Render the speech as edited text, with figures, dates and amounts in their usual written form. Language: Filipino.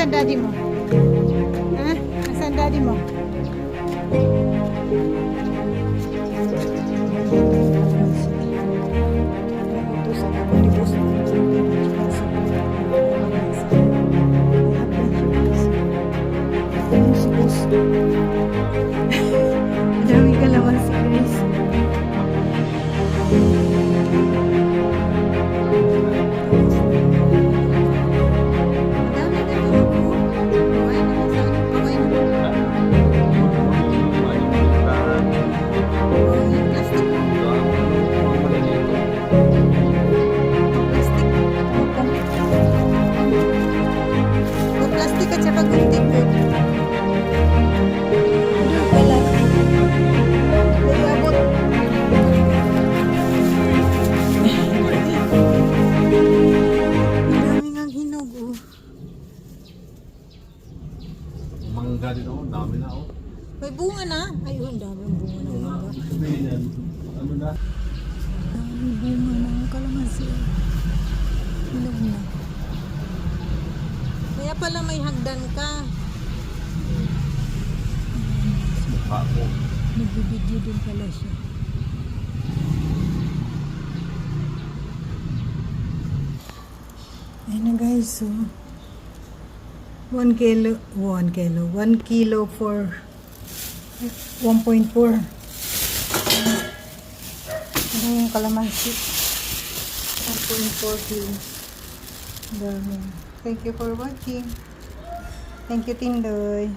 Nasaan daddy mo? Ha? Nasaan daddy mo? Dami ka naman si Chris. Mangga din ako, dami na ako. May bunga na. Ayun, dami ang bunga na mangga. Ano na? Dami bunga na ang kalamansi. Hinog na. Kaya pala may hagdan ka. Mukha ko. Nagbibidyo din pala siya. Ayan na guys, so 1 kilo for 1.4. Ano yung kalamansi? 1.4 kilo. Dami. Thank you for watching. Thank you, Tindoy.